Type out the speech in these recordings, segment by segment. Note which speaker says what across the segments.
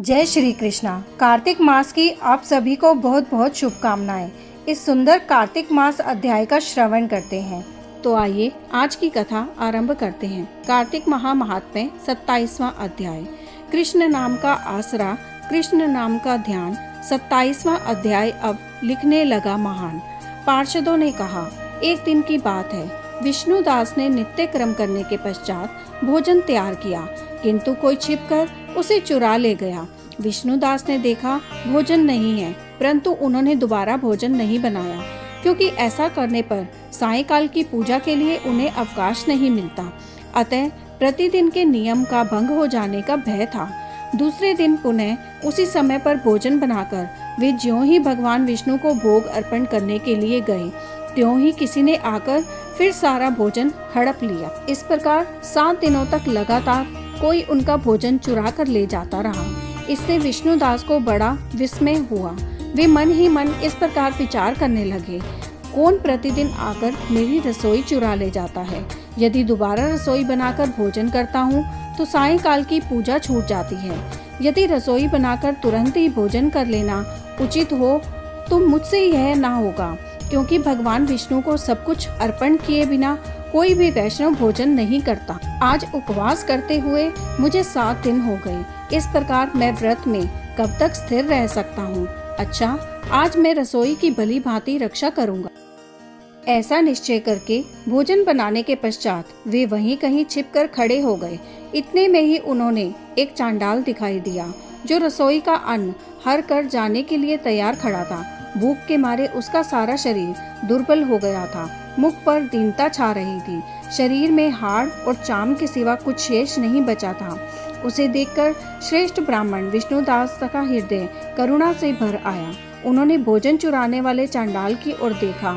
Speaker 1: जय श्री कृष्णा। कार्तिक मास की आप सभी को बहुत बहुत शुभकामनाएं। इस सुंदर कार्तिक मास अध्याय का श्रवण करते हैं। तो आइए आज की कथा आरंभ करते हैं। कार्तिक महात्म्य 27वां अध्याय। कृष्ण नाम का आसरा, कृष्ण नाम का ध्यान। 27वां अध्याय अब लिखने लगा महान। पार्षदों ने कहा, एक दिन की बात है, विष्णुदास ने नित्य क्रम करने के पश्चात भोजन तैयार किया, किंतु कोई छिपकर उसे चुरा ले गया। विष्णुदास ने देखा भोजन नहीं है, परंतु उन्होंने दोबारा भोजन नहीं बनाया, क्योंकि ऐसा करने पर सायंकाल की पूजा के लिए उन्हें अवकाश नहीं मिलता। अतः प्रतिदिन के नियम का भंग हो जाने का भय था। दूसरे दिन पुनः उसी समय पर भोजन बनाकर वे ज्यों ही भगवान विष्णु को भोग अर्पण करने के लिए गए, त्यों ही किसी ने आकर फिर सारा भोजन हड़प लिया। इस प्रकार 7 दिनों तक लगातार कोई उनका भोजन चुरा कर ले जाता रहा। इससे विष्णुदास को बड़ा विस्मय हुआ। वे मन ही मन इस प्रकार विचार करने लगे, कौन प्रतिदिन आकर मेरी रसोई चुरा ले जाता है। यदि दोबारा रसोई बनाकर भोजन करता हूँ तो सायंकाल की पूजा छूट जाती है। यदि रसोई बनाकर तुरंत ही भोजन कर लेना उचित हो तो मुझसे यह ना होगा, क्योंकि भगवान विष्णु को सब कुछ अर्पण किए बिना कोई भी वैष्णव भोजन नहीं करता। आज उपवास करते हुए मुझे 7 दिन हो गए। इस प्रकार मैं व्रत में कब तक स्थिर रह सकता हूँ। अच्छा, आज मैं रसोई की भली भांति रक्षा करूँगा। ऐसा निश्चय करके भोजन बनाने के पश्चात वे वहीं कहीं छिपकर खड़े हो गए। इतने में ही उन्होंने एक चांडाल दिखाई दिया, जो रसोई का अन्न हर कर जाने के लिए तैयार खड़ा था। भूख के मारे उसका सारा शरीर दुर्बल हो गया था। मुख पर दीनता छा रही थी। शरीर में हाड़ और चाम के सिवा कुछ शेष नहीं बचा था। उसे देखकर श्रेष्ठ ब्राह्मण विष्णुदास का हृदय करुणा से भर आया। उन्होंने भोजन चुराने वाले चांडाल की ओर देखा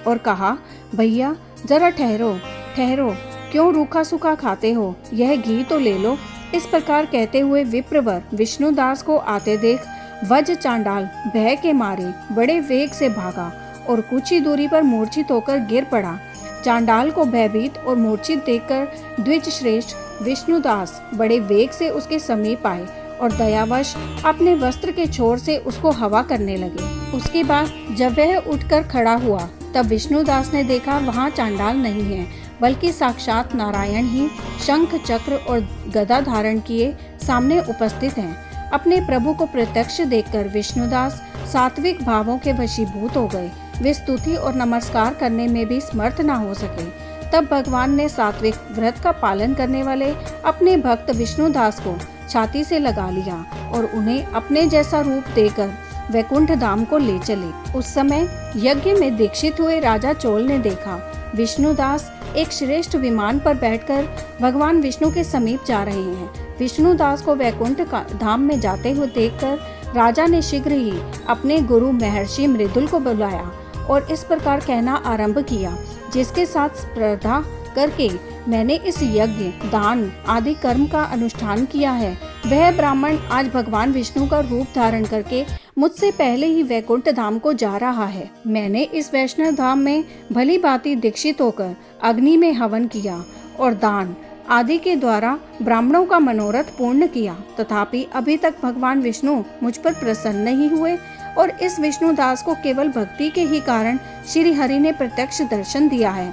Speaker 1: और कहा, भैया जरा ठहरो ठहरो, क्यों रूखा सूखा खाते हो, यह घी तो ले लो। इस प्रकार कहते हुए विप्रवर विष्णुदास को आते देख वज चांडाल भय के मारे बड़े वेग से भागा और कुछ ही दूरी पर मूर्छित होकर गिर पड़ा। चांडाल को भयभीत और मूर्छित देखकर द्विज श्रेष्ठ विष्णुदास बड़े वेग से उसके समीप आए और दयावश अपने वस्त्र के छोर से उसको हवा करने लगे। उसके बाद जब वह उठकर खड़ा हुआ तब विष्णुदास ने देखा वहाँ चांडाल नहीं है, बल्कि साक्षात नारायण ही शंख चक्र और गदा धारण किए सामने उपस्थित हैं। अपने प्रभु को प्रत्यक्ष देखकर विष्णुदास सात्विक भावों के वशीभूत हो गए। वे स्तुति और नमस्कार करने में भी समर्थ न हो सके। तब भगवान ने सात्विक व्रत का पालन करने वाले अपने भक्त विष्णुदास को छाती से लगा लिया और उन्हें अपने जैसा रूप देकर वैकुंठ धाम को ले चले। उस समय यज्ञ में दीक्षित हुए राजा चोल ने देखा विष्णुदास एक श्रेष्ठ विमान पर बैठकर भगवान विष्णु के समीप जा रहे हैं। विष्णुदास को वैकुंठ धाम में जाते हुए देखकर राजा ने शीघ्र ही अपने गुरु महर्षि मृदुल को बुलाया और इस प्रकार कहना आरंभ किया, जिसके साथ स्पर्धा करके मैंने इस यज्ञ दान आदि कर्म का अनुष्ठान किया है, वह ब्राह्मण आज भगवान विष्णु का रूप धारण करके मुझसे पहले ही वैकुंठ धाम को जा रहा है। मैंने इस वैष्णव धाम में भली भांति दीक्षित होकर अग्नि में हवन किया और दान आदि के द्वारा ब्राह्मणों का मनोरथ पूर्ण किया, तथापि अभी तक भगवान विष्णु मुझ पर प्रसन्न नहीं हुए और इस विष्णुदास को केवल भक्ति के ही कारण श्री हरि ने प्रत्यक्ष दर्शन दिया है।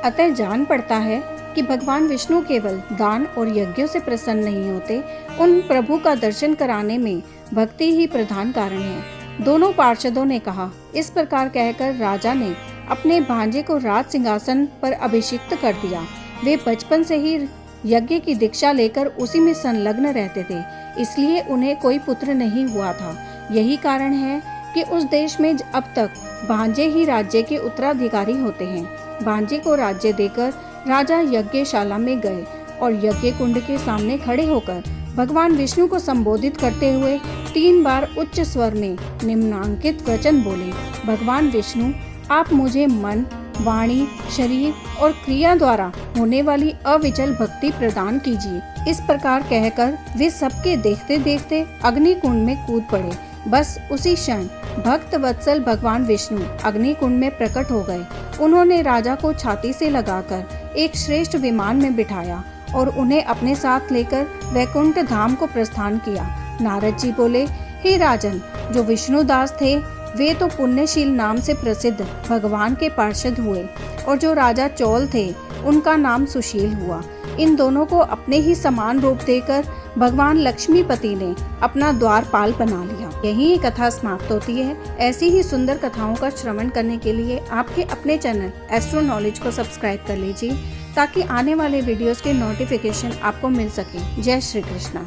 Speaker 1: अतः जान पड़ता है कि भगवान विष्णु केवल दान और यज्ञों से प्रसन्न नहीं होते, उन प्रभु का दर्शन कराने में भक्ति ही प्रधान कारण है। दोनों पार्षदों ने कहा। इस प्रकार कहकर राजा ने अपने भांजे को राज सिंहासन पर अभिषिक्त कर दिया। वे बचपन से ही यज्ञ की दीक्षा लेकर उसी में संलग्न रहते थे, इसलिए उन्हें कोई पुत्र नहीं हुआ था। यही कारण है कि उस देश में अब तक भांजे ही राज्य के उत्तराधिकारी होते हैं। भांजे को राज्य देकर राजा यज्ञशाला में गए और यज्ञ कुंड के सामने खड़े होकर भगवान विष्णु को संबोधित करते हुए 3 बार उच्च स्वर में निम्नांकित वचन बोले, भगवान विष्णु, आप मुझे मन, वाणी, शरीर और क्रिया द्वारा होने वाली अविचल भक्ति प्रदान कीजिए। इस प्रकार कहकर वे सबके देखते देखते अग्नि कुंड में कूद पड़े। बस उसी क्षण भक्त वत्सल भगवान विष्णु अग्नि कुंड में प्रकट हो गए। उन्होंने राजा को छाती से लगाकर एक श्रेष्ठ विमान में बिठाया और उन्हें अपने साथ लेकर वैकुंठ धाम को प्रस्थान किया। नारद जी बोले, हे राजन, जो विष्णुदास थे वे तो पुण्यशील नाम से प्रसिद्ध भगवान के पार्षद हुए और जो राजा चौल थे उनका नाम सुशील हुआ। इन दोनों को अपने ही समान रूप देकर भगवान लक्ष्मीपति ने अपना द्वारपाल बना लिया। यही ये कथा समाप्त होती है। ऐसी ही सुंदर कथाओं का श्रवण करने के लिए आपके अपने चैनल एस्ट्रो नॉलेज को सब्सक्राइब कर लीजिए ताकि आने वाले वीडियोस के नोटिफिकेशन आपको मिल सके। जय श्री कृष्णा।